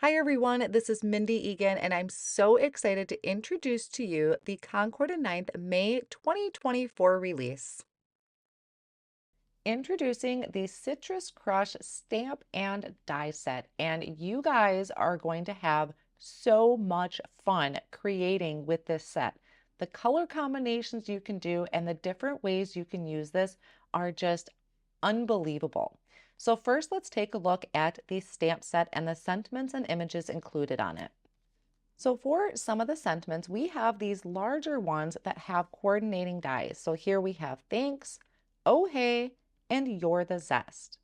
Hi everyone, this is Mindy Egan, and I'm so excited to introduce to you the Concord and 9th May 2024 release. Introducing the Citrus Crush Stamp and Die Set, and you guys are going to have so much fun creating with this set. The color combinations you can do and the different ways you can use this are just unbelievable. So first, let's take a look at the stamp set and the sentiments and images included on it. So for some of the sentiments, we have these larger ones that have coordinating dies. So here we have thanks, oh hey, and you're the zest.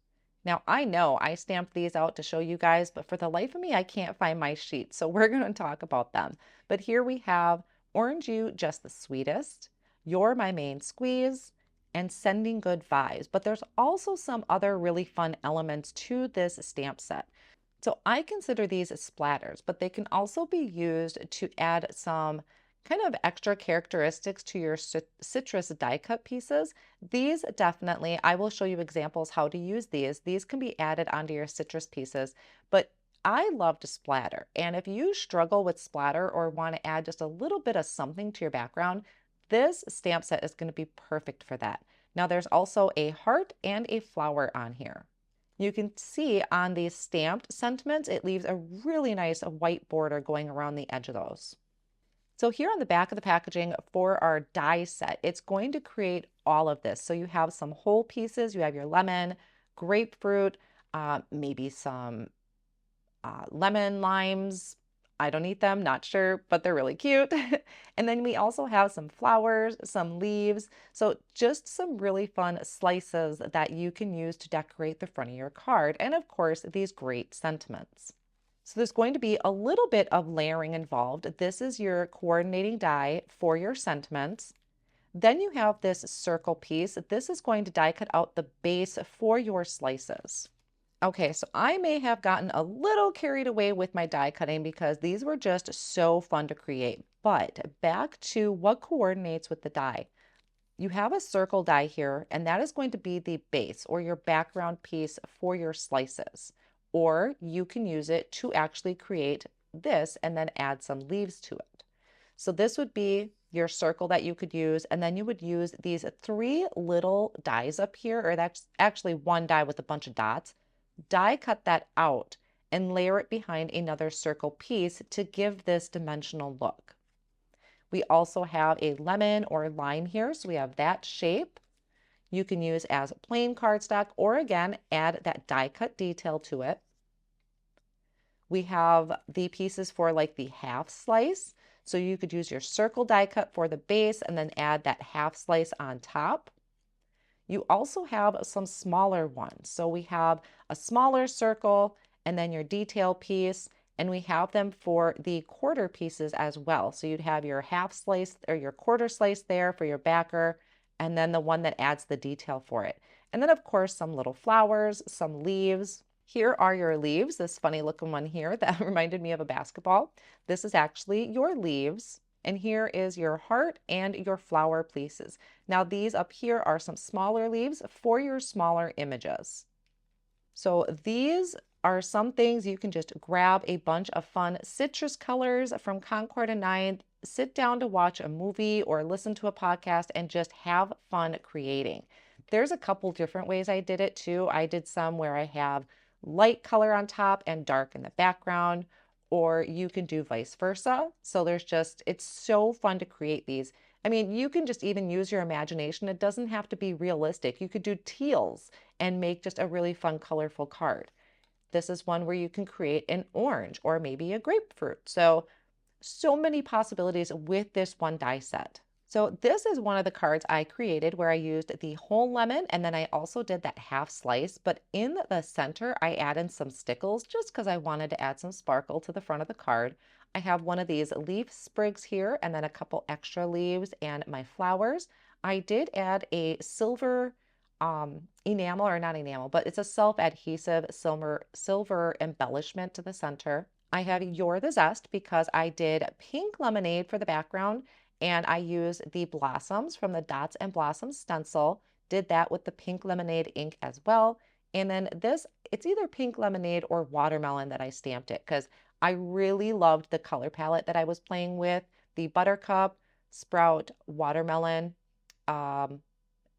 Now I know I stamped these out to show you guys, but for the life of me, I can't find my sheet. So we're going to talk about them. But here we have orange you just the sweetest, you're my main squeeze, and sending good vibes. But there's also some other really fun elements to this stamp set. So I consider these as splatters, but they can also be used to add some kind of extra characteristics to your citrus die cut pieces. These definitely, I will show you examples how to use these. These can be added onto your citrus pieces, but I love to splatter. And if you struggle with splatter or want to add just a little bit of something to your background, this stamp set is going to be perfect for that. Now there's also a heart and a flower on here. You can see on these stamped sentiments, it leaves a really nice white border going around the edge of those. So here on the back of the packaging for our die set, it's going to create all of this. So you have some whole pieces, you have your lemon, grapefruit, maybe some lemon limes. I don't eat them, not sure, but they're really cute. And then we also have some flowers, some leaves. So just some really fun slices that you can use to decorate the front of your card. And of course, these great sentiments. So there's going to be a little bit of layering involved. This is your coordinating die for your sentiments. Then you have this circle piece. This is going to die cut out the base for your slices. Okay, so I may have gotten a little carried away with my die cutting because these were just so fun to create. But back to what coordinates with the die. You have a circle die here, and that is going to be the base or your background piece for your slices. Or you can use it to actually create this and then add some leaves to it. So this would be your circle that you could use, and then you would use these three little dies up here, or that's actually one die with a bunch of dots. Die cut that out and layer it behind another circle piece to give this dimensional look. We also have a lemon or lime here, so we have that shape. You can use as plain cardstock or again, add that die cut detail to it. We have the pieces for like the half slice. So you could use your circle die cut for the base and then add that half slice on top. You also have some smaller ones. So we have a smaller circle and then your detail piece, and we have them for the quarter pieces as well. So you'd have your half slice or your quarter slice there for your backer, and then the one that adds the detail for it. And then of course, some little flowers, some leaves. Here are your leaves, this funny looking one here that reminded me of a basketball. This is actually your leaves. And here is your heart and your flower pieces. Now these up here are some smaller leaves for your smaller images. So these are some things you can just grab a bunch of fun citrus colors from Concord and 9, sit down to watch a movie or listen to a podcast and just have fun creating. There's a couple different ways I did it too. I did some where I have light color on top and dark in the background, or you can do vice versa. So it's so fun to create these. I mean, you can just even use your imagination. It doesn't have to be realistic. You could do teals and make just a really fun, colorful card. This is one where you can create an orange or maybe a grapefruit. So many possibilities with this one die set. So this is one of the cards I created where I used the whole lemon and then I also did that half slice, but in the center I added some stickles just because I wanted to add some sparkle to the front of the card. I have one of these leaf sprigs here and then a couple extra leaves and my flowers. I did add a silver enamel, or not enamel, but it's a self-adhesive silver embellishment to the center. I have You're the Zest because I did pink lemonade for the background and I used the blossoms from the Dots and Blossoms stencil, did that with the pink lemonade ink as well. And then this it's either pink lemonade or watermelon that I stamped it because I really loved the color palette that I was playing with. The buttercup, sprout, watermelon, um,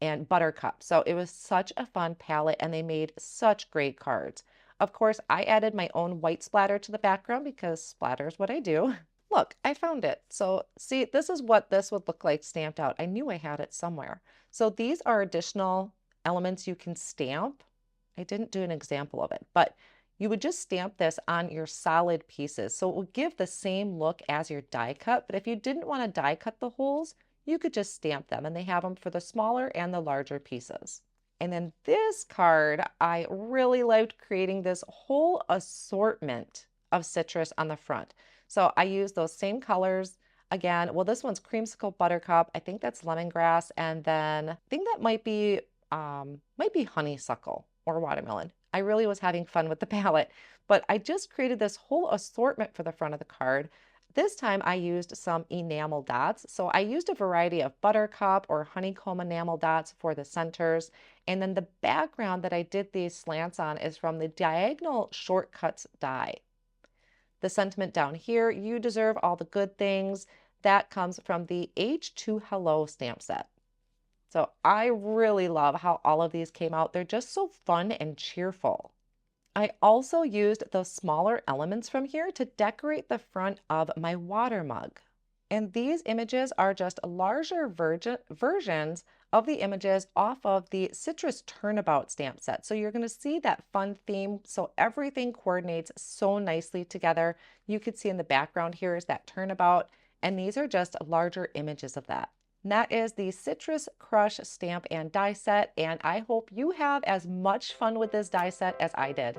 and buttercup. So it was such a fun palette and they made such great cards. Of course, I added my own white splatter to the background because splatter is what I do. Look, I found it. So see, this is what this would look like stamped out. I knew I had it somewhere. So these are additional elements you can stamp. I didn't do an example of it, but you would just stamp this on your solid pieces. So it will give the same look as your die cut. But if you didn't want to die cut the holes, you could just stamp them, and they have them for the smaller and the larger pieces. And then this card, I really liked creating this whole assortment of citrus on the front. So I used those same colors again. Well, this one's creamsicle buttercup. I think that's lemongrass, and then I think that might be honeysuckle or watermelon. I really was having fun with the palette, but I just created this whole assortment for the front of the card. This time I used some enamel dots. So I used a variety of buttercup or honeycomb enamel dots for the centers. And then the background that I did these slants on is from the Diagonal Shortcuts die. The sentiment down here, you deserve all the good things, that comes from the H2Hello Stamp Set. So I really love how all of these came out. They're just so fun and cheerful. I also used those smaller elements from here to decorate the front of my water mug. And these images are just larger versions of the images off of the Citrus Turnabout stamp set. So you're going to see that fun theme. So everything coordinates so nicely together. You could see in the background here is that turnabout, and these are just larger images of that. And that is the Citrus Crush Stamp and Die Set, and I hope you have as much fun with this die set as I did.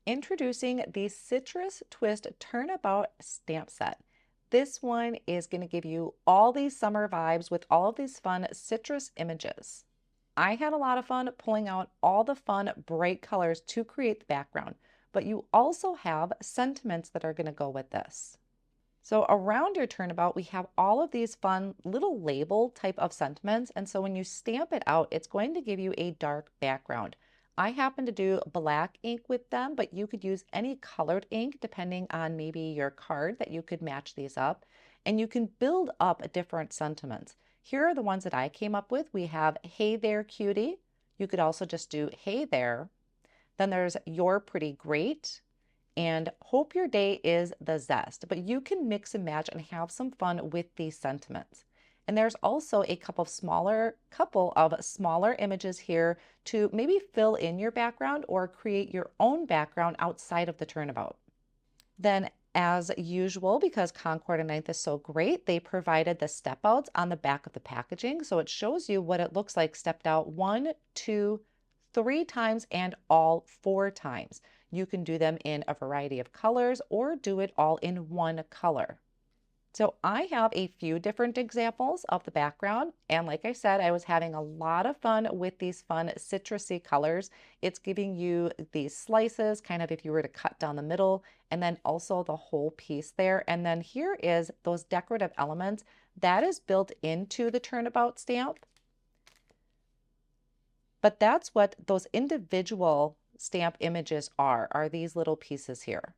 Introducing the Citrus Twist Turnabout Stamp Set. This one is going to give you all these summer vibes with all of these fun citrus images. I had a lot of fun pulling out all the fun bright colors to create the background, but you also have sentiments that are going to go with this. So around your turnabout, we have all of these fun little label type of sentiments. And so when you stamp it out, it's going to give you a dark background. I happen to do black ink with them, but you could use any colored ink depending on maybe your card that you could match these up. And you can build up different sentiments. Here are the ones that I came up with. We have Hey There Cutie. You could also just do Hey There. Then there's You're Pretty Great and Hope Your Day is the Zest. But you can mix and match and have some fun with these sentiments. And there's also a couple of smaller images here to maybe fill in your background or create your own background outside of the turnabout. Then as usual, because Concord and Ninth is so great, they provided the step outs on the back of the packaging. So it shows you what it looks like stepped out 1, 2, 3 times and all 4 times. You can do them in a variety of colors or do it all in one color. So I have a few different examples of the background. And like I said, I was having a lot of fun with these fun citrusy colors. It's giving you these slices, kind of if you were to cut down the middle, and then also the whole piece there. And then here is those decorative elements that is built into the turnabout stamp. But that's what those individual stamp images are these little pieces here.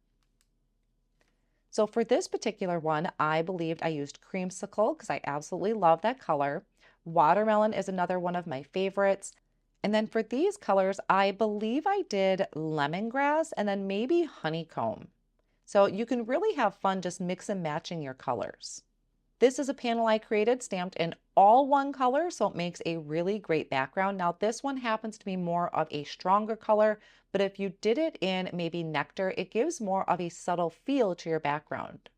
So for this particular one, I believed I used creamsicle because I absolutely love that color. Watermelon is another one of my favorites. And then for these colors, I believe I did lemongrass and then maybe honeycomb. So you can really have fun just mix and matching your colors. This is a panel I created stamped in all one color, so it makes a really great background. Now this one happens to be more of a stronger color, but if you did it in maybe nectar, it gives more of a subtle feel to your background.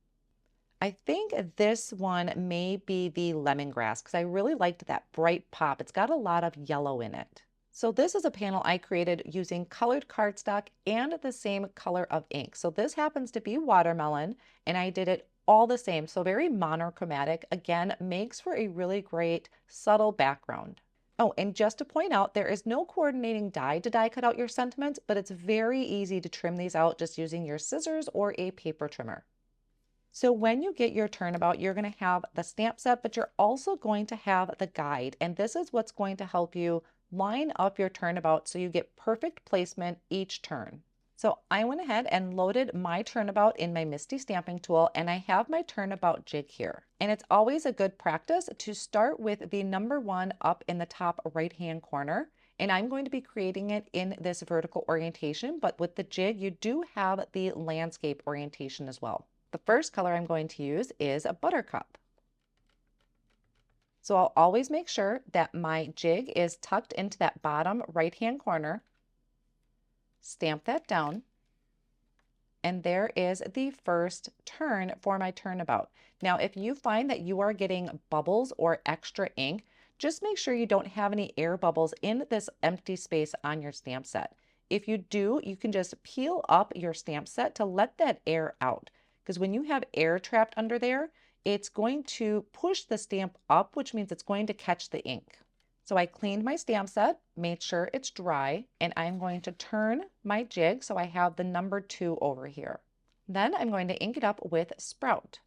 I think this one may be the lemongrass because I really liked that bright pop. It's got a lot of yellow in it. So this is a panel I created using colored cardstock and the same color of ink. So this happens to be watermelon, and I did it all the same. So very monochromatic, again, makes for a really great subtle background. Oh, and just to point out, there is no coordinating die to die cut out your sentiments, but it's very easy to trim these out just using your scissors or a paper trimmer. So when you get your Turnabout, you're going to have the stamp set, but you're also going to have the guide. And this is what's going to help you line up your Turnabout so you get perfect placement each turn. So I went ahead and loaded my Turnabout in my Misty stamping tool, and I have my Turnabout jig here. And it's always a good practice to start with the number 1 up in the top right-hand corner. And I'm going to be creating it in this vertical orientation, but with the jig, you do have the landscape orientation as well. The first color I'm going to use is a Buttercup. So I'll always make sure that my jig is tucked into that bottom right-hand corner. Stamp that down. And there is the first turn for my Turnabout. Now, if you find that you are getting bubbles or extra ink, just make sure you don't have any air bubbles in this empty space on your stamp set. If you do, you can just peel up your stamp set to let that air out. Because when you have air trapped under there, it's going to push the stamp up, which means it's going to catch the ink. So I cleaned my stamp set, made sure it's dry, and I'm going to turn my jig so I have the number 2 over here. Then I'm going to ink it up with Sprout.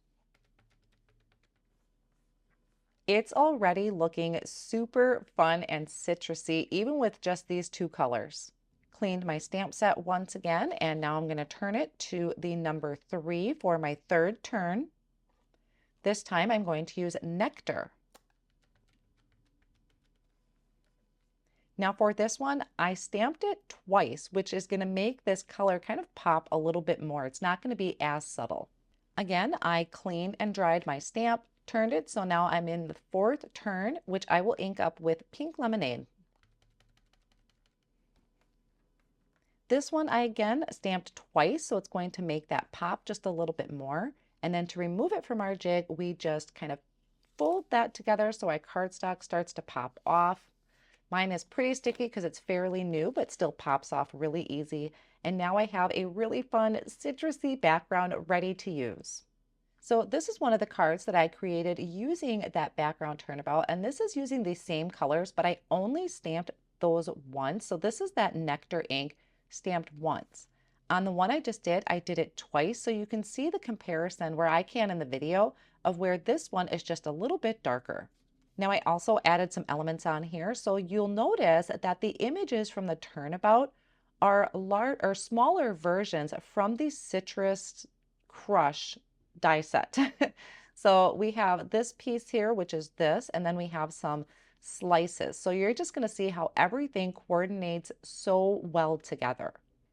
It's already looking super fun and citrusy, even with just these 2 colors. Cleaned my stamp set once again, and now I'm going to turn it to the number 3 for my third turn. This time I'm going to use Nectar. Now for this one, I stamped it twice, which is going to make this color kind of pop a little bit more. It's not going to be as subtle. Again, I cleaned and dried my stamp, turned it, so now I'm in the 4th turn, which I will ink up with Pink Lemonade. This one I again stamped twice, so it's going to make that pop just a little bit more. And then to remove it from our jig, we just kind of fold that together so our cardstock starts to pop off. Mine is pretty sticky because it's fairly new, but still pops off really easy. And now I have a really fun citrusy background ready to use. So this is one of the cards that I created using that background Turnabout, and this is using the same colors, but I only stamped those once. So this is that Nectar ink stamped once. On the one I just did, I did it twice, so you can see the comparison where I can in the video of where this one is just a little bit darker. Now I also added some elements on here, so you'll notice that the images from the Turnabout are smaller versions from the Citrus Crush die set. So we have this piece here, which is this, and then we have some slices. So you're just going to see how everything coordinates so well together.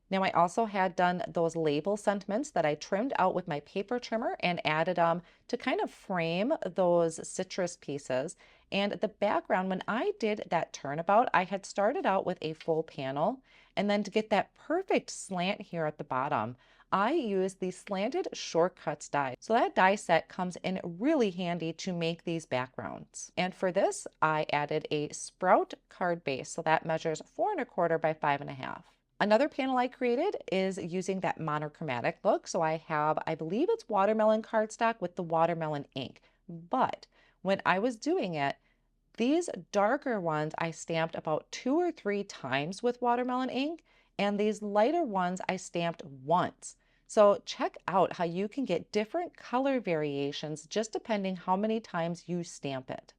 Now I also had done those label sentiments that I trimmed out with my paper trimmer and added them to kind of frame those citrus pieces. And the background, when I did that Turnabout, I had started out with a full panel, and then to get that perfect slant here at the bottom, I used the Slanted Shortcuts die. So that die set comes in really handy to make these backgrounds. And for this, I added a Sprout card base. So that measures 4¼ by 5½. Another panel I created is using that monochromatic look. So I have, I believe it's watermelon cardstock with the watermelon ink. But when I was doing it, these darker ones I stamped about 2 or 3 times with watermelon ink, and these lighter ones I stamped once. So check out how you can get different color variations just depending how many times you stamp it.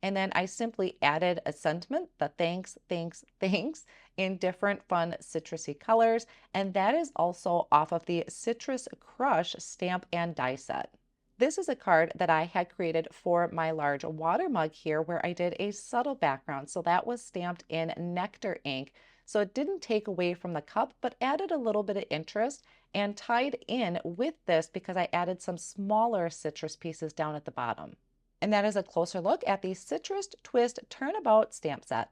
And then I simply added a sentiment, the thanks, thanks, thanks, in different fun citrusy colors. And that is also off of the Citrus Crush stamp and die set. This is a card that I had created for my large water mug here where I did a subtle background. So that was stamped in Nectar ink. So it didn't take away from the cup, but added a little bit of interest and tied in with this because I added some smaller citrus pieces down at the bottom. And that is a closer look at the Citrus Twist Turnabout stamp set.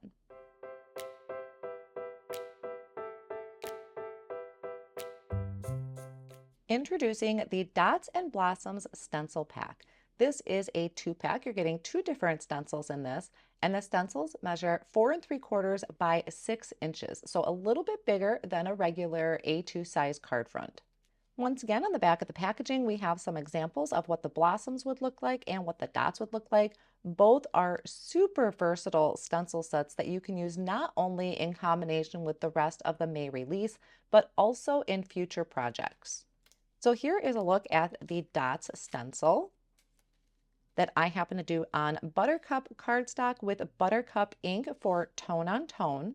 Introducing the Dots and Blossoms Stencil Pack. This is a 2-pack. You're getting 2 different stencils in this, and the stencils measure 4¾ by 6 inches, so a little bit bigger than a regular A2 size card front. Once again, on the back of the packaging, we have some examples of what the blossoms would look like and what the dots would look like. Both are super versatile stencil sets that you can use not only in combination with the rest of the May release, but also in future projects. So here is a look at the dots stencil that I happen to do on Buttercup cardstock with Buttercup ink for tone on tone.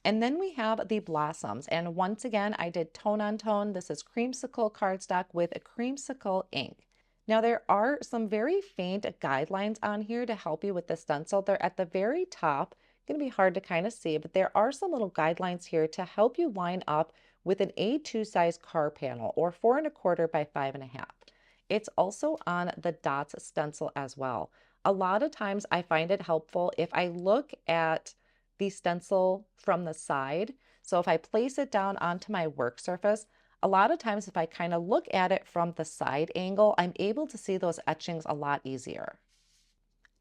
And then we have the blossoms. And once again, I did tone on tone. This is creamsicle cardstock with a creamsicle ink. Now there are some very faint guidelines on here to help you with the stencil. They're at the very top. Going to be hard to kind of see, but there are some little guidelines here to help you line up with an A2 size card panel or 4¼ by 5½. It's also on the dots stencil as well. A lot of times I find it helpful if I look at the stencil from the side. So if I place it down onto my work surface, a lot of times if I kind of look at it from the side angle, I'm able to see those etchings a lot easier.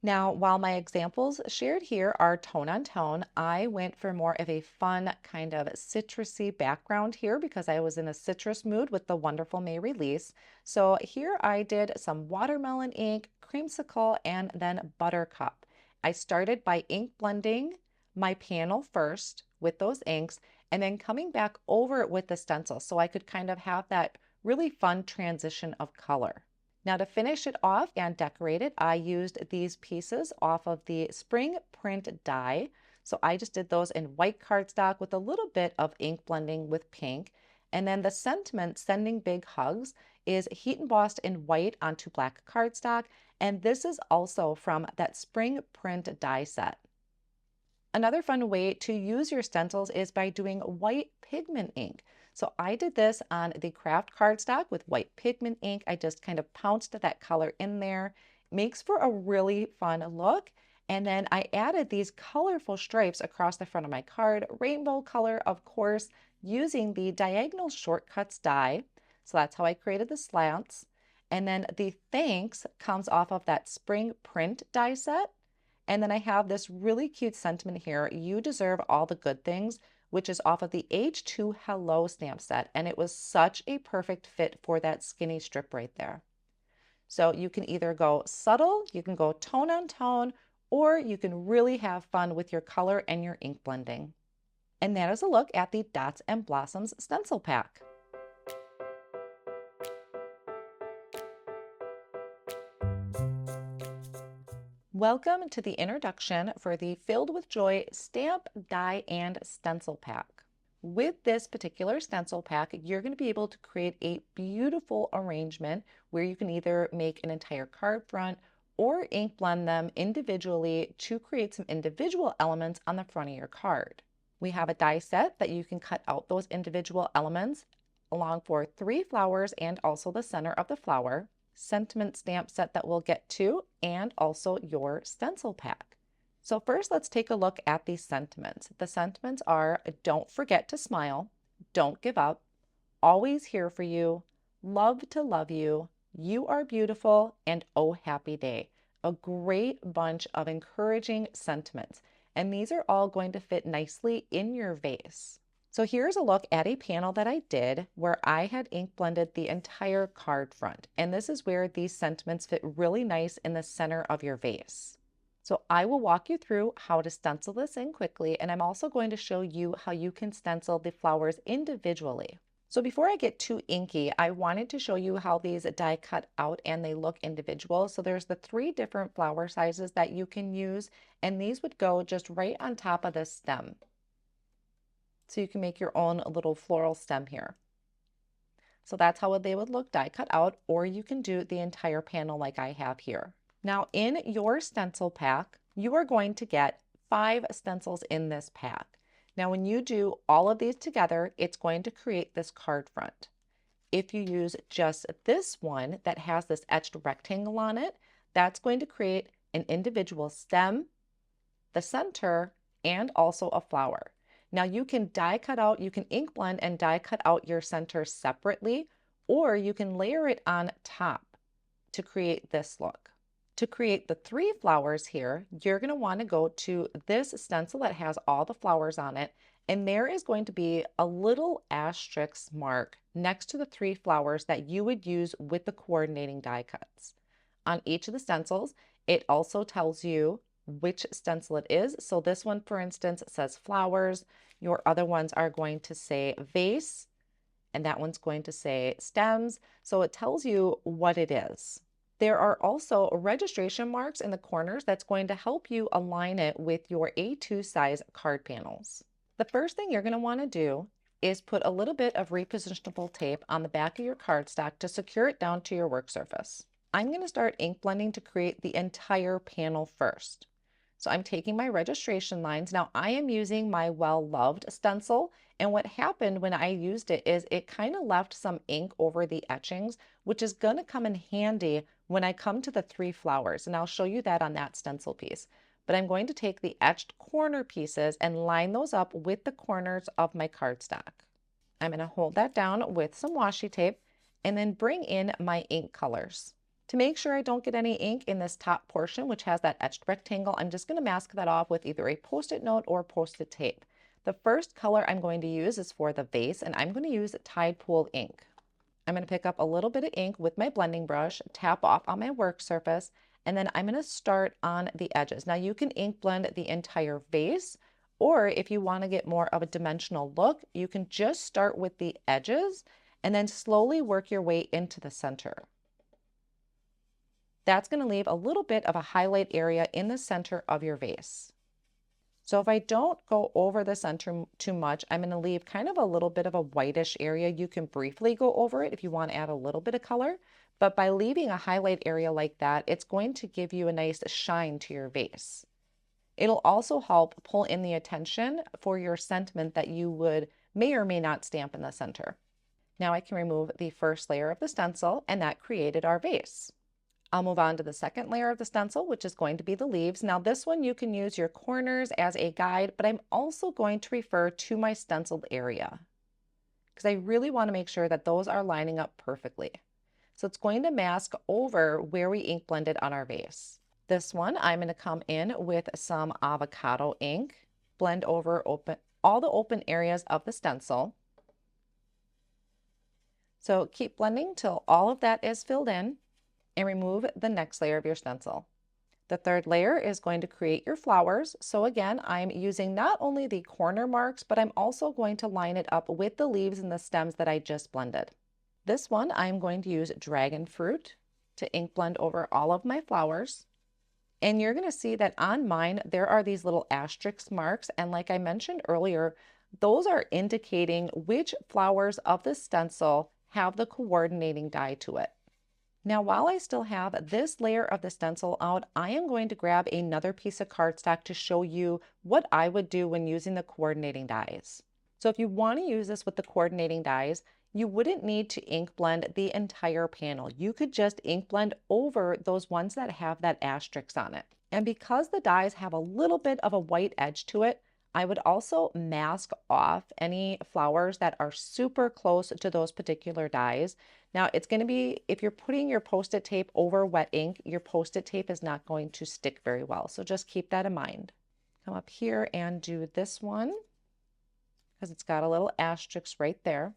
Now, while my examples shared here are tone on tone, I went for more of a fun kind of citrusy background here because I was in a citrus mood with the wonderful May release. So here I did some watermelon ink, creamsicle, and then buttercup. I started by ink blending my panel first with those inks and then coming back over it with the stencil so I could kind of have that really fun transition of color. Now to finish it off and decorate it, I used these pieces off of the spring print die. So I just did those in white cardstock with a little bit of ink blending with pink. And then the sentiment, Sending Big Hugs, is heat embossed in white onto black cardstock. And this is also from that spring print die set. Another fun way to use your stencils is by doing white pigment ink. So I did this on the craft cardstock with white pigment ink. I just kind of pounced that color in there. Makes for a really fun look. And then I added these colorful stripes across the front of my card, rainbow color, of course, using the diagonal shortcuts die. So that's how I created the slants. And then the thanks comes off of that spring print die set. And then I have this really cute sentiment here, "You deserve all the good things," which is off of the H2Hello Stamp Set. And it was such a perfect fit for that skinny strip right there. So you can either go subtle, you can go tone on tone, or you can really have fun with your color and your ink blending. And that is a look at the Dots and Blossoms Stencil Pack. Welcome to the introduction for the Filled with Joy Stamp, Die, and Stencil Pack. With this particular stencil pack, you're going to be able to create a beautiful arrangement where you can either make an entire card front or ink blend them individually to create some individual elements on the front of your card. We have a die set that you can cut out those individual elements along for 3 flowers and also the center of the flower. Sentiment stamp set that we'll get to, and also your stencil pack. So first, let's take a look at the sentiments. The sentiments are: don't forget to smile, don't give up, always here for you, love to love you, you are beautiful, and oh happy day. A great bunch of encouraging sentiments. And these are all going to fit nicely in your vase. So here's a look at a panel that I did where I had ink blended the entire card front. And this is where these sentiments fit really nice in the center of your vase. So I will walk you through how to stencil this in quickly, and I'm also going to show you how you can stencil the flowers individually. So before I get too inky, I wanted to show you how these die cut out and they look individual. So there's the 3 different flower sizes that you can use, and these would go just right on top of the stem. So you can make your own little floral stem here. So that's how they would look die cut out, or you can do the entire panel like I have here. Now in your stencil pack, you are going to get 5 stencils in this pack. Now when you do all of these together, it's going to create this card front. If you use just this one that has this etched rectangle on it, that's going to create an individual stem, the center, and also a flower. Now you can die cut out, you can ink blend and die cut out your center separately, or you can layer it on top to create this look. To create the 3 flowers here, you're going to want to go to this stencil that has all the flowers on it, and there is going to be a little asterisk mark next to the 3 flowers that you would use with the coordinating die cuts. On each of the stencils, it also tells you which stencil it is. So this one, for instance, says flowers. Your other ones are going to say vase, and that one's going to say stems, so it tells you what it is. There are also registration marks in the corners that's going to help you align it with your A2 size card panels. The first thing you're going to want to do is put a little bit of repositionable tape on the back of your cardstock to secure it down to your work surface. I'm going to start ink blending to create the entire panel first. So I'm taking my registration lines. Now I am using my well-loved stencil, and what happened when I used it is it kind of left some ink over the etchings, which is going to come in handy when I come to the 3 flowers, and I'll show you that on that stencil piece. But I'm going to take the etched corner pieces and line those up with the corners of my cardstock. I'm going to hold that down with some washi tape and then bring in my ink colors. To make sure I don't get any ink in this top portion, which has that etched rectangle, I'm just going to mask that off with either a Post-it note or Post-it tape. The first color I'm going to use is for the vase, and I'm going to use Tide Pool ink. I'm going to pick up a little bit of ink with my blending brush, tap off on my work surface, and then I'm going to start on the edges. Now you can ink blend the entire vase, or if you want to get more of a dimensional look, you can just start with the edges and then slowly work your way into the center. That's going to leave a little bit of a highlight area in the center of your vase. So if I don't go over the center too much, I'm going to leave kind of a little bit of a whitish area. You can briefly go over it if you want to add a little bit of color, but by leaving a highlight area like that, it's going to give you a nice shine to your vase. It'll also help pull in the attention for your sentiment that you may or may not stamp in the center. Now I can remove the first layer of the stencil, and that created our vase. I'll move on to the second layer of the stencil, which is going to be the leaves. Now this one you can use your corners as a guide, but I'm also going to refer to my stenciled area because I really want to make sure that those are lining up perfectly. So it's going to mask over where we ink blended on our vase. This one, I'm going to come in with some avocado ink, blend over all the open areas of the stencil. So keep blending till all of that is filled in, and remove the next layer of your stencil. The third layer is going to create your flowers. So again, I'm using not only the corner marks, but I'm also going to line it up with the leaves and the stems that I just blended. This one, I'm going to use dragon fruit to ink blend over all of my flowers. And you're going to see that on mine, there are these little asterisk marks. And like I mentioned earlier, those are indicating which flowers of the stencil have the coordinating die to it. Now, while I still have this layer of the stencil out, I am going to grab another piece of cardstock to show you what I would do when using the coordinating dies. So if you want to use this with the coordinating dies, you wouldn't need to ink blend the entire panel. You could just ink blend over those ones that have that asterisk on it. And because the dies have a little bit of a white edge to it, I would also mask off any flowers that are super close to those particular dies. Now it's going to be, if you're putting your Post-it tape over wet ink, your Post-it tape is not going to stick very well. So just keep that in mind. Come up here and do this one because it's got a little asterisk right there.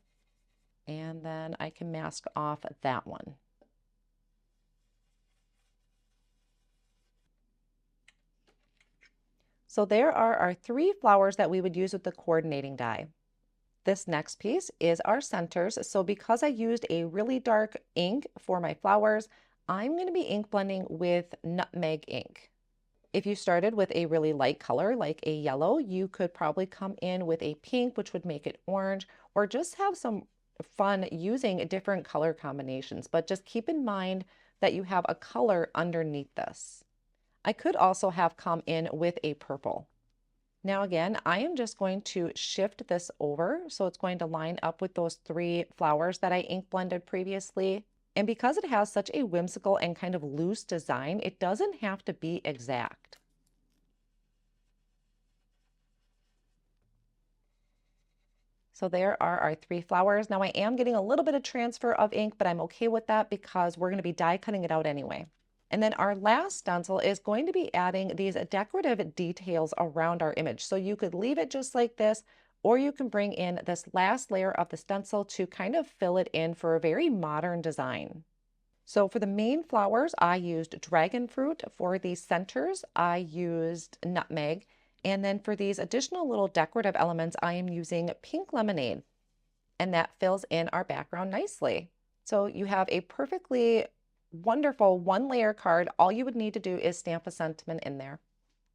And then I can mask off that one. So there are our 3 flowers that we would use with the coordinating die. This next piece is our centers. So because I used a really dark ink for my flowers, I'm going to be ink blending with nutmeg ink. If you started with a really light color like a yellow, you could probably come in with a pink, which would make it orange, or just have some fun using different color combinations. But just keep in mind that you have a color underneath this. I could also have come in with a purple. Now again, I am just going to shift this over so it's going to line up with those 3 flowers that I ink blended previously. And because it has such a whimsical and kind of loose design, it doesn't have to be exact. So there are our 3 flowers. Now I am getting a little bit of transfer of ink, but I'm okay with that because we're going to be die cutting it out anyway. And then our last stencil is going to be adding these decorative details around our image. So you could leave it just like this, or you can bring in this last layer of the stencil to kind of fill it in for a very modern design. So for the main flowers, I used dragon fruit. For the centers, I used nutmeg. And then for these additional little decorative elements, I am using pink lemonade. and that fills in our background nicely. So you have a perfectly wonderful one layer card. All you would need to do is stamp a sentiment in there.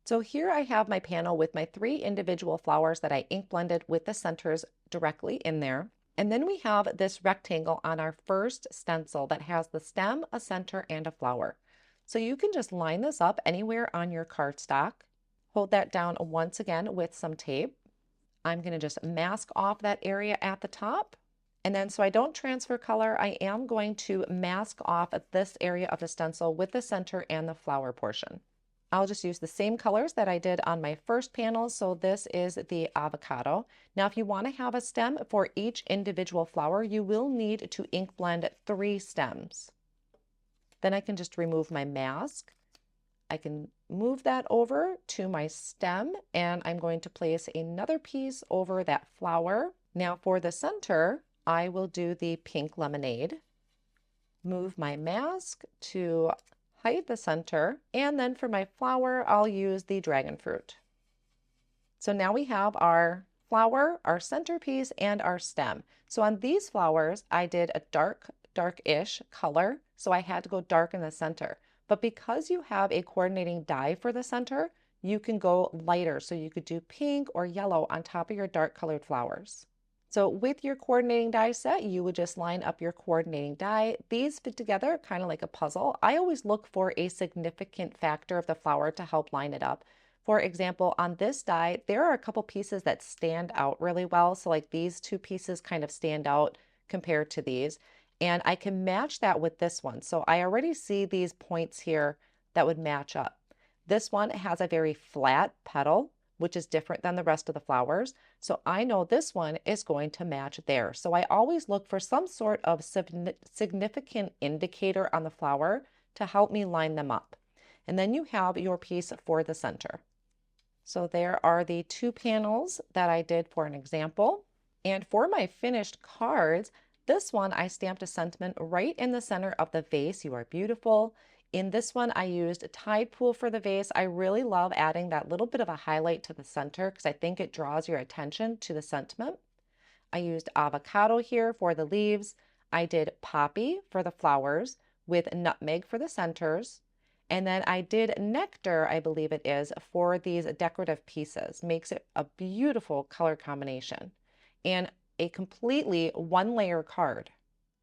So here I have my panel with my 3 individual flowers that I ink blended with the centers directly in there. And then we have this rectangle on our first stencil that has the stem, a center, and a flower. So you can just line this up anywhere on your cardstock. Hold that down once again with some tape. I'm going to just mask off that area at the top. And then so I don't transfer color, I am going to mask off this area of the stencil with the center and the flower portion. I'll just use the same colors that I did on my first panel. So this is the avocado. Now, if you want to have a stem for each individual flower, you will need to ink blend 3 stems. Then I can just remove my mask. I can move that over to my stem, and I'm going to place another piece over that flower. Now for the center, I will do the pink lemonade. Move my mask to hide the center, and then for my flower, I'll use the dragon fruit. So now we have our flower, our centerpiece, and our stem. So on these flowers, I did a dark-ish color, so I had to go dark in the center. But because you have a coordinating die for the center, you can go lighter. So you could do pink or yellow on top of your dark colored flowers. So with your coordinating die set, you would just line up your coordinating die. These fit together kind of like a puzzle. I always look for a significant factor of the flower to help line it up. For example, on this die, there are a couple pieces that stand out really well. So like these 2 pieces kind of stand out compared to these. And I can match that with this one. So I already see these points here that would match up. This one has a very flat petal, which is different than the rest of the flowers. So I know this one is going to match there. So I always look for some sort of significant indicator on the flower to help me line them up. And then you have your piece for the center. So there are the 2 panels that I did for an example. And for my finished cards, this one I stamped a sentiment right in the center of the vase. You are beautiful. In this one, I used a Tide Pool for the vase. I really love adding that little bit of a highlight to the center because I think it draws your attention to the sentiment. I used avocado here for the leaves. I did poppy for the flowers with nutmeg for the centers. And then I did nectar, I believe it is, for these decorative pieces. Makes it a beautiful color combination and a completely 1-layer card.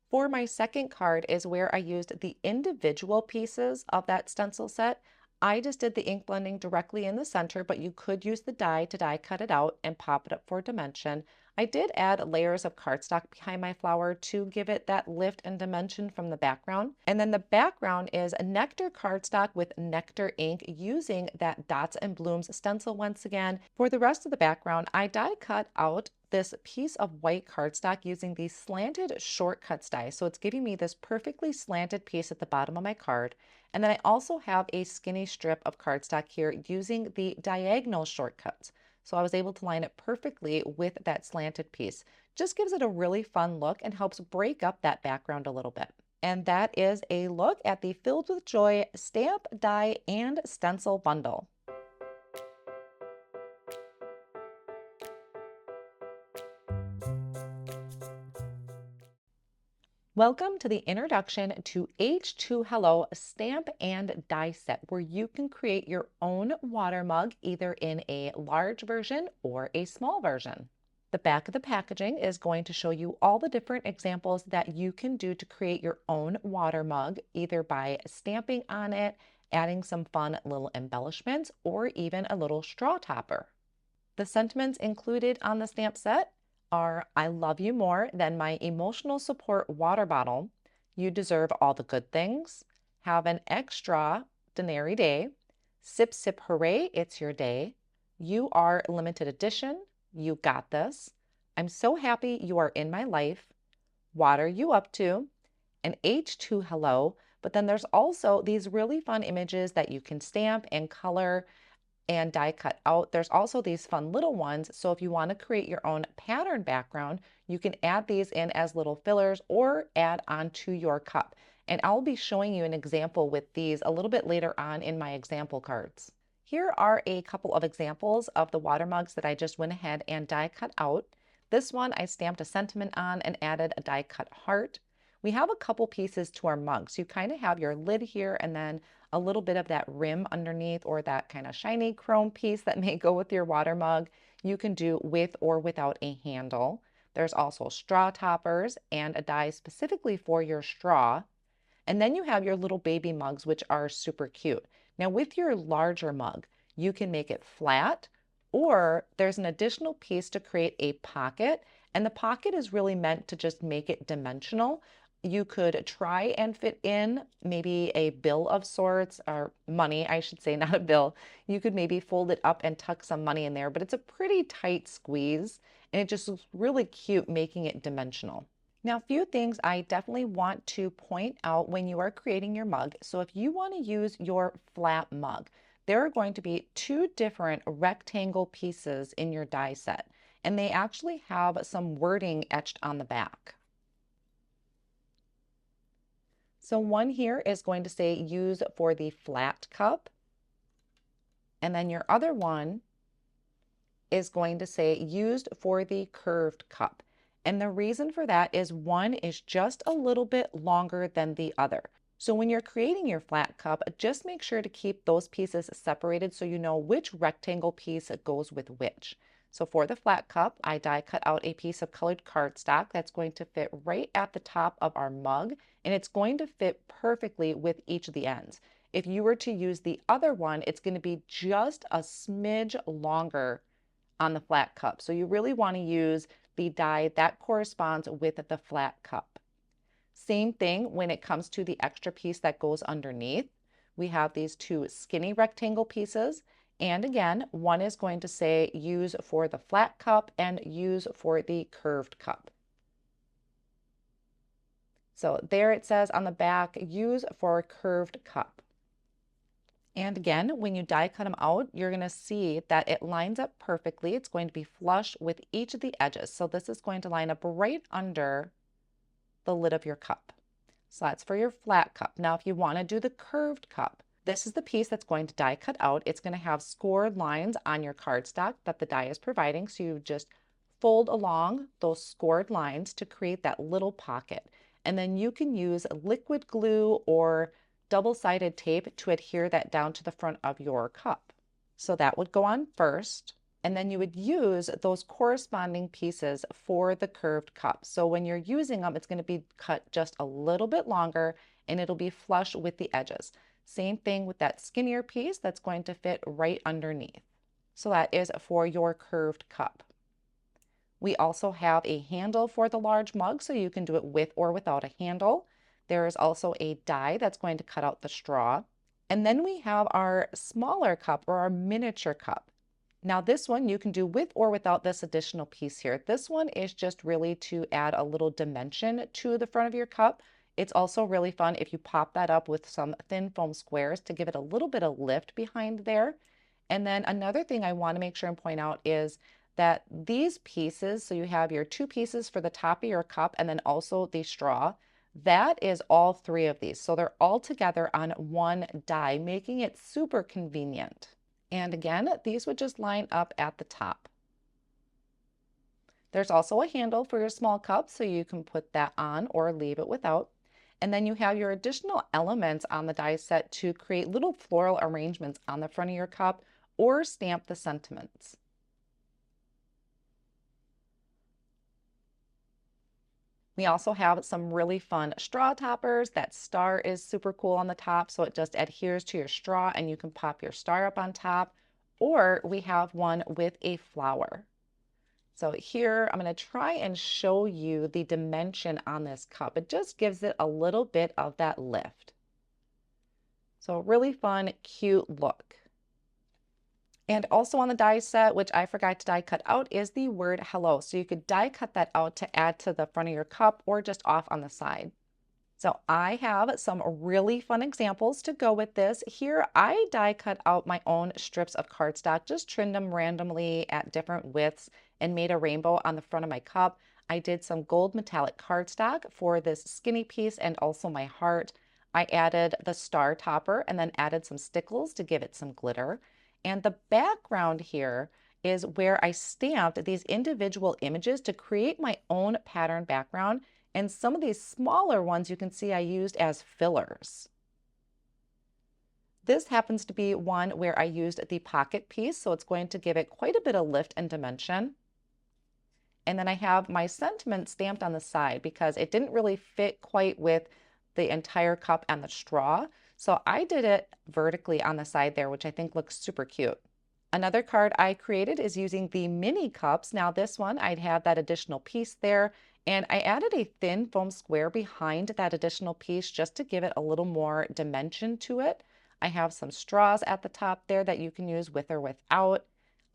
For my second card is where I used the individual pieces of that stencil set. I just did the ink blending directly in the center, but you could use the die to die cut it out and pop it up for dimension. I did add layers of cardstock behind my flower to give it that lift and dimension from the background. And then the background is a nectar cardstock with nectar ink using that Dots and Blooms stencil once again. For the rest of the background, I die cut out this piece of white cardstock using the Slanted Shortcuts die. So it's giving me this perfectly slanted piece at the bottom of my card. And then I also have a skinny strip of cardstock here using the diagonal shortcuts. So I was able to line it perfectly with that slanted piece. Just gives it a really fun look and helps break up that background a little bit. And that is a look at the Filled with Joy Stamp, Die, and Stencil Bundle. Welcome to the introduction to H2Hello Stamp and Die Set, where you can create your own water mug either in a large version or a small version. The back of the packaging is going to show you all the different examples that you can do to create your own water mug, either by stamping on it, adding some fun little embellishments, or even a little straw topper. The sentiments included on the stamp set are I love you more than my emotional support water bottle, you deserve all the good things, have an extraordinary day, sip sip hooray, it's your day, you are limited edition, you got this, I'm so happy you are in my life, what are you up to, and H2Hello, but then there's also these really fun images that you can stamp and color and die cut out. There's also these fun little ones. So if you want to create your own pattern background, you can add these in as little fillers or add onto your cup. And I'll be showing you an example with these a little bit later on in my example cards. Here are a couple of examples of the water mugs that I just went ahead and die cut out. This one I stamped a sentiment on and added a die cut heart. We have a couple pieces to our mug. So you kind of have your lid here and then a little bit of that rim underneath or that kind of shiny chrome piece that may go with your water mug. You can do with or without a handle. There's also straw toppers and a die specifically for your straw. And then you have your little baby mugs, which are super cute. Now with your larger mug, you can make it flat, or there's an additional piece to create a pocket. And the pocket is really meant to just make it dimensional. You could try and fit in maybe a bill of sorts, or money, I should say, not a bill. You could maybe fold it up and tuck some money in there, but it's a pretty tight squeeze. And it just looks really cute making it dimensional. Now, a few things I definitely want to point out when you are creating your mug. So if you want to use your flat mug, there are going to be two different rectangle pieces in your die set, and they actually have some wording etched on the back. So one here is going to say use for the flat cup, and then your other one is going to say used for the curved cup. And the reason for that is one is just a little bit longer than the other. So when you're creating your flat cup, just make sure to keep those pieces separated so you know which rectangle piece goes with which. So for the flat cup, I die cut out a piece of colored cardstock that's going to fit right at the top of our mug, and it's going to fit perfectly with each of the ends. If you were to use the other one, it's going to be just a smidge longer on the flat cup. So you really want to use the die that corresponds with the flat cup. Same thing when it comes to the extra piece that goes underneath. We have these two skinny rectangle pieces. And again, one is going to say use for the flat cup and use for the curved cup. So there it says on the back, use for curved cup. And again, when you die cut them out, you're going to see that it lines up perfectly. It's going to be flush with each of the edges. So this is going to line up right under the lid of your cup. So that's for your flat cup. Now, if you want to do the curved cup, this is the piece that's going to die cut out. It's going to have scored lines on your cardstock that the die is providing. So you just fold along those scored lines to create that little pocket. And then you can use liquid glue or double-sided tape to adhere that down to the front of your cup. So that would go on first, and then you would use those corresponding pieces for the curved cup. So when you're using them, it's going to be cut just a little bit longer and it'll be flush with the edges. Same thing with that skinnier piece that's going to fit right underneath. So that is for your curved cup. We also have a handle for the large mug, so you can do it with or without a handle. There is also a die that's going to cut out the straw. And then we have our smaller cup or our miniature cup. Now this one you can do with or without this additional piece here. This one is just really to add a little dimension to the front of your cup. It's also really fun if you pop that up with some thin foam squares to give it a little bit of lift behind there. And then another thing I want to make sure and point out is that these pieces, so you have your two pieces for the top of your cup and then also the straw, that is all three of these. So they're all together on one die, making it super convenient. And again, these would just line up at the top. There's also a handle for your small cup, so you can put that on or leave it without. And then you have your additional elements on the die set to create little floral arrangements on the front of your cup or stamp the sentiments. We also have some really fun straw toppers. That star is super cool on the top, so it just adheres to your straw and you can pop your star up on top. Or we have one with a flower. So here I'm going to try and show you the dimension on this cup. It just gives it a little bit of that lift. So really fun, cute look. And also on the die set, which I forgot to die cut out, is the word hello. So you could die cut that out to add to the front of your cup or just off on the side. So I have some really fun examples to go with this. Here I die cut out my own strips of cardstock, just trimmed them randomly at different widths and made a rainbow on the front of my cup. I did some gold metallic cardstock for this skinny piece and also my heart. I added the star topper and then added some stickles to give it some glitter. And the background here is where I stamped these individual images to create my own pattern background. And some of these smaller ones you can see I used as fillers. This happens to be one where I used the pocket piece, so it's going to give it quite a bit of lift and dimension. And then I have my sentiment stamped on the side because it didn't really fit quite with the entire cup and the straw. So I did it vertically on the side there, which I think looks super cute. Another card I created is using the mini cups. Now this one, I'd have that additional piece there, and I added a thin foam square behind that additional piece just to give it a little more dimension to it. I have some straws at the top there that you can use with or without.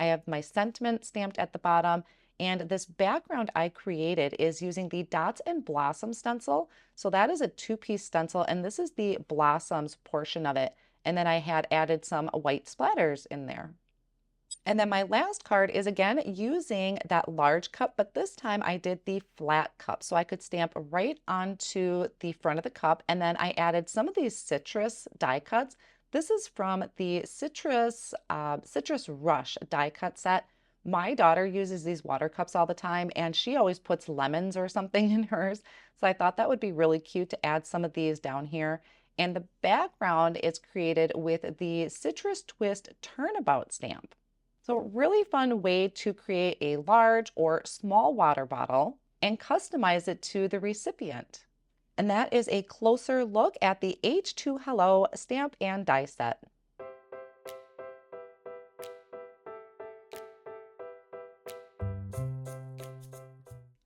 I have my sentiment stamped at the bottom, and this background I created is using the Dots and Blossom stencil. So that is a two-piece stencil, and this is the blossoms portion of it. And then I had added some white splatters in there. And then my last card is again using that large cup, but this time I did the flat cup. So I could stamp right onto the front of the cup. And then I added some of these citrus die cuts. This is from the Citrus Rush die cut set. My daughter uses these water cups all the time, and she always puts lemons or something in hers. So I thought that would be really cute to add some of these down here. And the background is created with the Citrus Twist Turnabout stamp. So a really fun way to create a large or small water bottle and customize it to the recipient. And that is a closer look at the H2Hello Stamp and Die Set.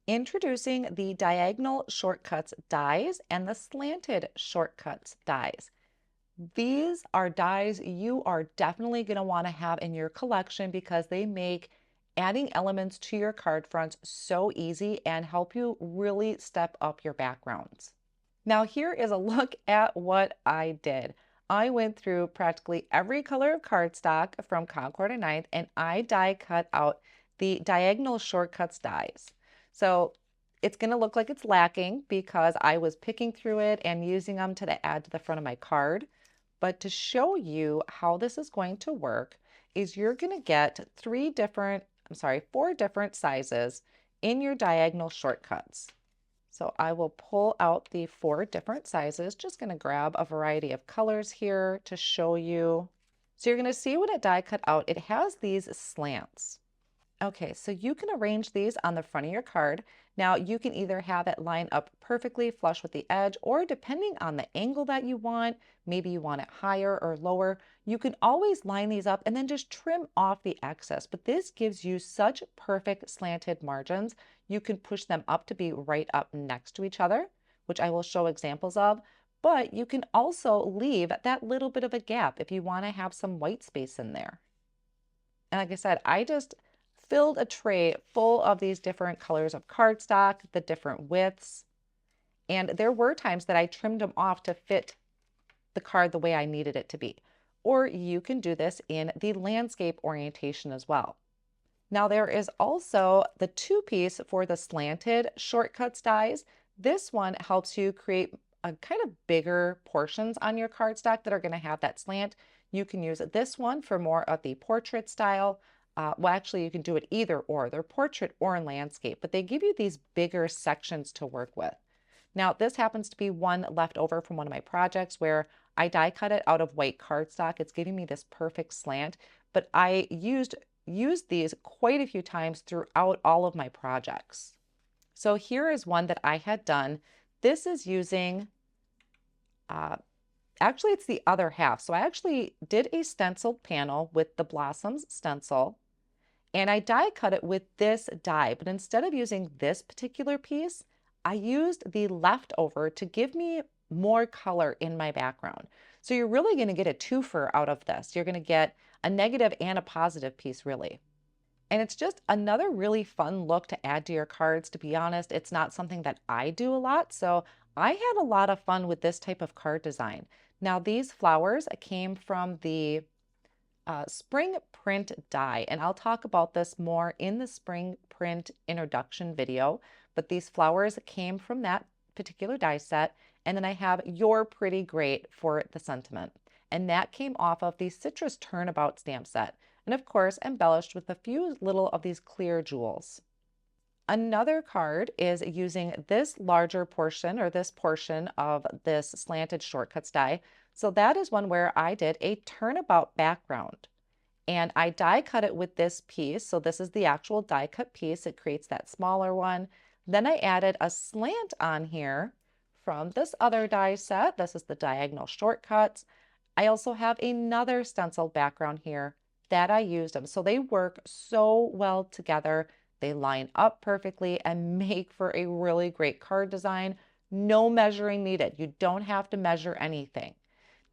Introducing the Diagonal Shortcuts dies and the Slanted Shortcuts dies. These are dies you are definitely going to want to have in your collection because they make adding elements to your card fronts so easy and help you really step up your backgrounds. Now here is a look at what I did. I went through practically every color of cardstock from Concord and Ninth, and I die cut out the Diagonal Shortcuts dies. So it's going to look like it's lacking because I was picking through it and using them to add to the front of my card. But to show you how this is going to work is you're going to get four different sizes in your diagonal shortcuts. So I will pull out the four different sizes, just going to grab a variety of colors here to show you. So you're going to see when it die cut out, it has these slants. Okay, so you can arrange these on the front of your card. Now you can either have it line up perfectly flush with the edge, or depending on the angle that you want, maybe you want it higher or lower, you can always line these up and then just trim off the excess. But this gives you such perfect slanted margins. You can push them up to be right up next to each other, which I will show examples of. But you can also leave that little bit of a gap if you want to have some white space in there. And like I said, I just filled a tray full of these different colors of cardstock, the different widths. And there were times that I trimmed them off to fit the card the way I needed it to be. Or you can do this in the landscape orientation as well. Now there is also the two-piece for the Slanted Shortcuts dies. This one helps you create a kind of bigger portions on your cardstock that are going to have that slant. You can use this one for more of the portrait style. Well, actually, you can do it either or. They're portrait or in landscape, but they give you these bigger sections to work with. Now, this happens to be one left over from one of my projects where I die cut it out of white cardstock. It's giving me this perfect slant, but I used these quite a few times throughout all of my projects. So here is one that I had done. This is using, actually, it's the other half. So I actually did a stenciled panel with the Blossoms stencil. And I die cut it with this die, but instead of using this particular piece, I used the leftover to give me more color in my background. So you're really going to get a twofer out of this. You're going to get a negative and a positive piece, really. And it's just another really fun look to add to your cards. To be honest, it's not something that I do a lot, so I had a lot of fun with this type of card design. Now, these flowers came from the spring print die, and I'll talk about this more in the spring print introduction video, but these flowers came from that particular die set. And then I have You're Pretty Great for the sentiment, and that came off of the Citrus Turnabout stamp set. and of course embellished with a few little of these clear jewels. Another card is using this larger portion or this portion of this slanted shortcuts die. So that is one where I did a turnabout background and I die cut it with this piece. So this is the actual die cut piece. It creates that smaller one. Then I added a slant on here from this other die set. This is the diagonal shortcuts. I also have another stencil background here that I used them. So they work so well together. They line up perfectly and make for a really great card design. No measuring needed. You don't have to measure anything.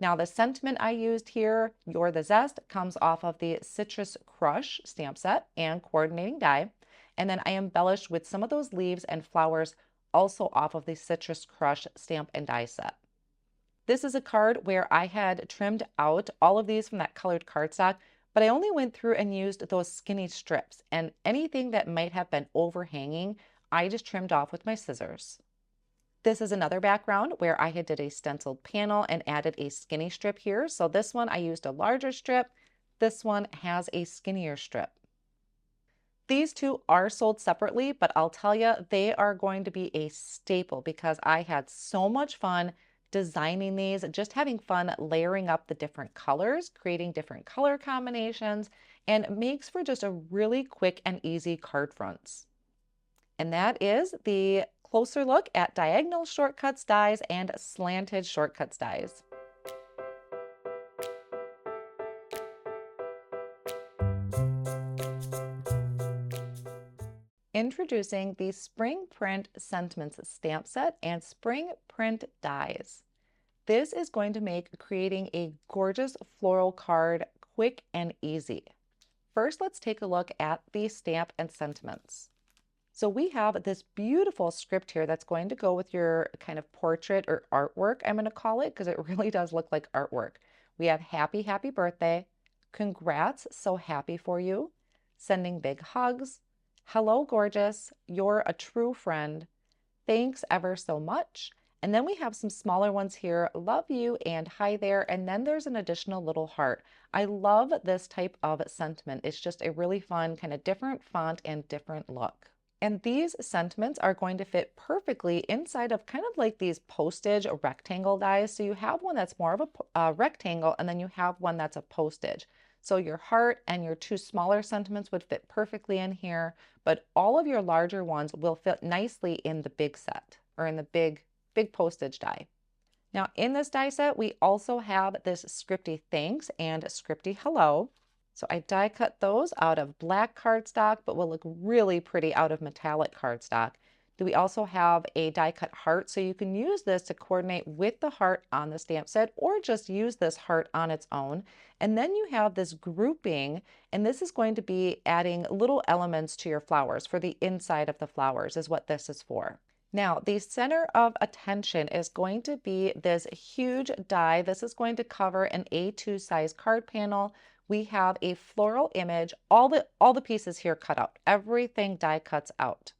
Now the sentiment I used here, You're the Zest, comes off of the Citrus Crush stamp set and coordinating die. And then I embellished with some of those leaves and flowers also off of the Citrus Crush stamp and die set. This is a card where I had trimmed out all of these from that colored cardstock, but I only went through and used those skinny strips, and anything that might have been overhanging, I just trimmed off with my scissors. This is another background where I had did a stenciled panel and added a skinny strip here. So this one I used a larger strip. This one has a skinnier strip. These two are sold separately, but I'll tell you, they are going to be a staple because I had so much fun designing these, just having fun layering up the different colors, creating different color combinations, and makes for just a really quick and easy card fronts. And that is the closer look at diagonal shortcuts dies and slanted shortcuts dies. Introducing the Spring Print Sentiments Stamp Set and Spring Print Dies. This is going to make creating a gorgeous floral card quick and easy. First, let's take a look at the stamp and sentiments. So we have this beautiful script here that's going to go with your kind of portrait or artwork, I'm going to call it, because it really does look like artwork. We have happy, happy birthday. Congrats, so happy for you. Sending big hugs. Hello, gorgeous. You're a true friend. Thanks ever so much. And then we have some smaller ones here. Love you and hi there. And then there's an additional little heart. I love this type of sentiment. It's just a really fun, kind of different font and different look. And these sentiments are going to fit perfectly inside of kind of like these postage rectangle dies. So you have one that's more of a rectangle, and then you have one that's a postage. So your heart and your two smaller sentiments would fit perfectly in here, but all of your larger ones will fit nicely in the big set or in the big postage die. Now in this die set, we also have this scripty thanks and scripty hello. So I die cut those out of black cardstock, but will look really pretty out of metallic cardstock. We also have a die cut heart, so you can use this to coordinate with the heart on the stamp set or just use this heart on its own. And then you have this grouping, and this is going to be adding little elements to your flowers for the inside of the flowers is what this is for. Now, the center of attention is going to be this huge die. This is going to cover an A2 size card panel. We have a floral image, all the pieces here cut out, everything die cuts out.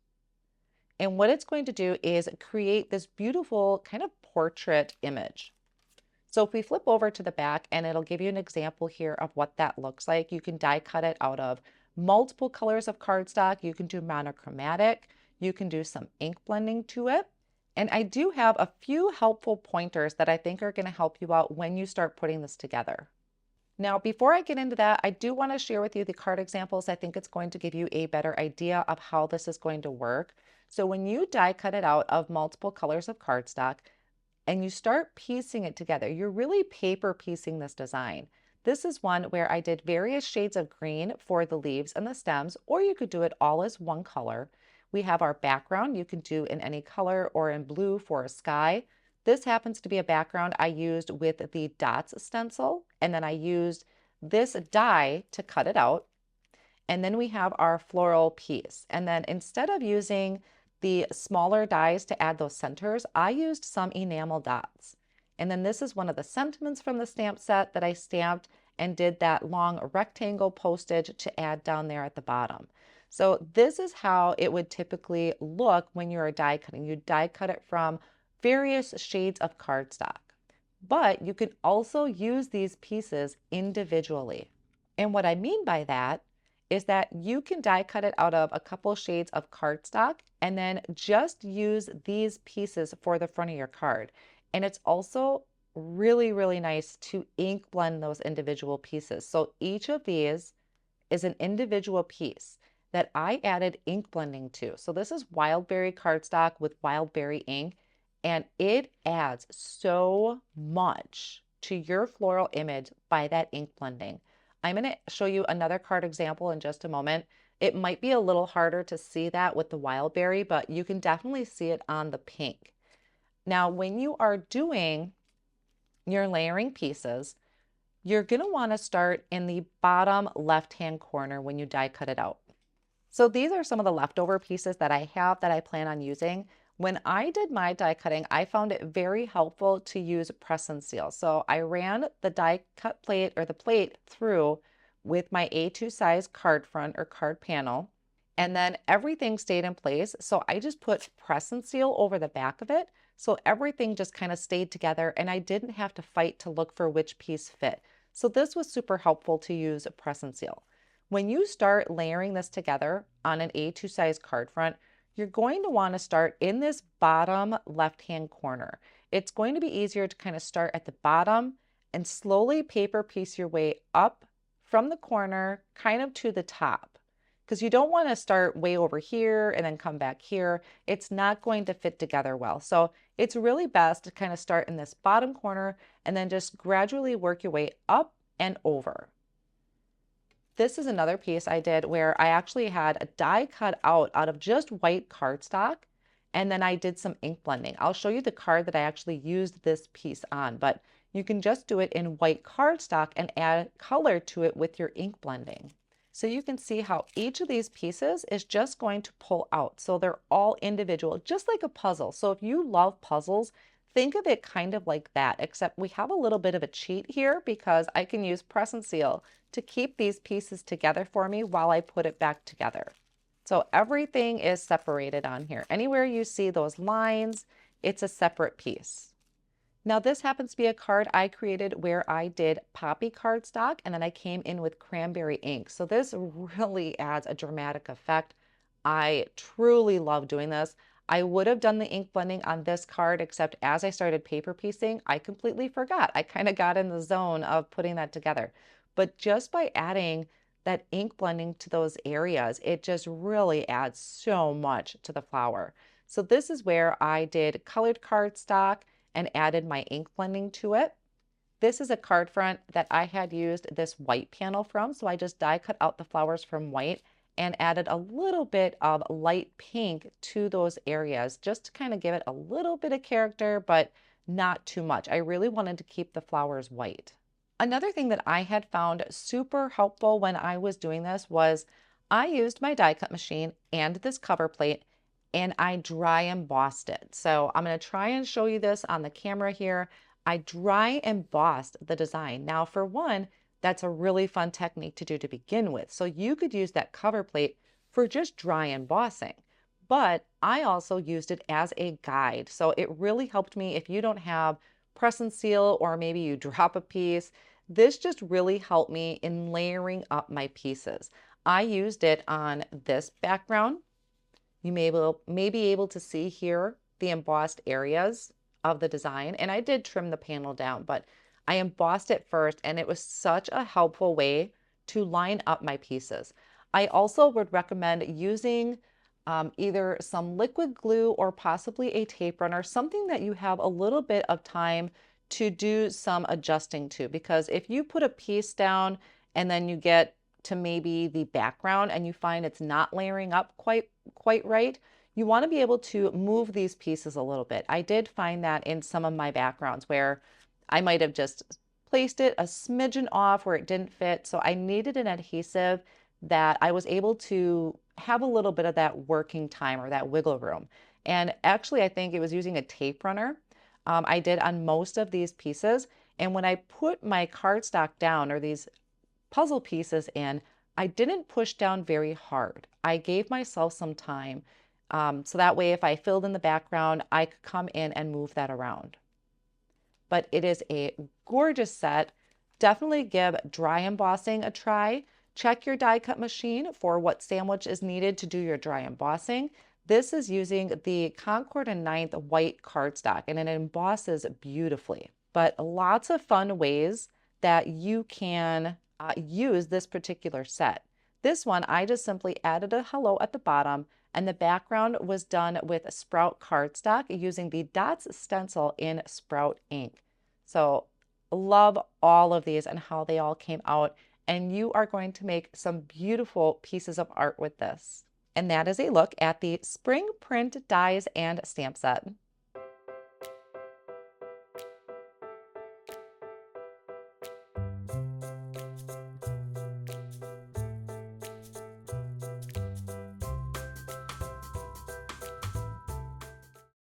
And what it's going to do is create this beautiful kind of portrait image. So if we flip over to the back, and it'll give you an example here of what that looks like. You can die cut it out of multiple colors of cardstock. You can do monochromatic. You can do some ink blending to it. And I do have a few helpful pointers that I think are going to help you out when you start putting this together. Now, before I get into that, I do want to share with you the card examples. I think it's going to give you a better idea of how this is going to work. So when you die cut it out of multiple colors of cardstock and you start piecing it together, you're really paper piecing this design. This is one where I did various shades of green for the leaves and the stems, or you could do it all as one color. We have our background. You can do in any color or in blue for a sky. This happens to be a background I used with the dots stencil, and then I used this die to cut it out. And then we have our floral piece. And then instead of using the smaller dies to add those centers, I used some enamel dots. And then this is one of the sentiments from the stamp set that I stamped and did that long rectangle postage to add down there at the bottom. So this is how it would typically look when you're die cutting. You die cut it from various shades of cardstock, but you can also use these pieces individually. And what I mean by that is that you can die cut it out of a couple shades of cardstock and then just use these pieces for the front of your card. And it's also really, really nice to ink blend those individual pieces. So each of these is an individual piece that I added ink blending to. So this is Wildberry cardstock with Wildberry ink, and it adds so much to your floral image by that ink blending. I'm going to show you another card example in just a moment. It might be a little harder to see that with the Wildberry, but you can definitely see it on the pink. Now, when you are doing your layering pieces, you're going to want to start in the bottom left-hand corner when you die cut it out. So these are some of the leftover pieces that I have that I plan on using. When I did my die cutting, I found it very helpful to use press and seal. So I ran the die cut plate or the plate through with my A2 size card front or card panel, and then everything stayed in place. So I just put press and seal over the back of it. So everything just kind of stayed together and I didn't have to fight to look for which piece fit. So this was super helpful to use press and seal. When you start layering this together on an A2 size card front, you're going to want to start in this bottom left-hand corner. It's going to be easier to kind of start at the bottom and slowly paper piece your way up from the corner kind of to the top, because you don't want to start way over here and then come back here. It's not going to fit together well. So it's really best to kind of start in this bottom corner and then just gradually work your way up and over. This is another piece I did where I actually had a die cut out of just white cardstock, and then I did some ink blending. I'll show you the card that I actually used this piece on, but you can just do it in white cardstock and add color to it with your ink blending. So you can see how each of these pieces is just going to pull out. So they're all individual, just like a puzzle. So if you love puzzles, think of it kind of like that, except we have a little bit of a cheat here because I can use press and seal to keep these pieces together for me while I put it back together. So everything is separated on here. Anywhere you see those lines, it's a separate piece. Now this happens to be a card I created where I did poppy cardstock and then I came in with cranberry ink. So this really adds a dramatic effect. I truly love doing this. I would have done the ink blending on this card, except as I started paper piecing, I completely forgot. I kind of got in the zone of putting that together. But just by adding that ink blending to those areas, it just really adds so much to the flower. So this is where I did colored cardstock and added my ink blending to it. This is a card front that I had used this white panel from, so I just die cut out the flowers from white and added a little bit of light pink to those areas just to kind of give it a little bit of character, but not too much. I really wanted to keep the flowers white. Another thing that I had found super helpful when I was doing this was I used my die cut machine and this cover plate and I dry embossed it. So I'm going to try and show you this on the camera here. I dry embossed the design. Now for one, that's a really fun technique to do to begin with. So you could use that cover plate for just dry embossing, but I also used it as a guide. So it really helped me if you don't have press and seal or maybe you drop a piece. This just really helped me in layering up my pieces. I used it on this background. You may be able to see here the embossed areas of the design, and I did trim the panel down, but I embossed it first and it was such a helpful way to line up my pieces. I also would recommend using either some liquid glue or possibly a tape runner, something that you have a little bit of time to do some adjusting to, because if you put a piece down and then you get to maybe the background and you find it's not layering up quite right, you want to be able to move these pieces a little bit. I did find that in some of my backgrounds where I might have just placed it a smidgen off where it didn't fit. So I needed an adhesive that I was able to have a little bit of that working time or that wiggle room. And actually, I think it was using a tape runner. I did on most of these pieces. And when I put my cardstock down or these puzzle pieces in, I didn't push down very hard. I gave myself some time. So that way, if I filled in the background, I could come in and move that around. But it is a gorgeous set, Definitely give dry embossing a try. Check your die cut machine for what sandwich is needed to do your dry embossing. This is using the Concord and Ninth white cardstock, and it embosses beautifully. But lots of fun ways that you can use this particular set. This one, I just simply added a hello at the bottom, and the background was done with Sprout cardstock using the Dots stencil in Sprout ink. So love all of these and how they all came out, and you are going to make some beautiful pieces of art with this. And that is a look at the Spring Print Dies and Stamp Set.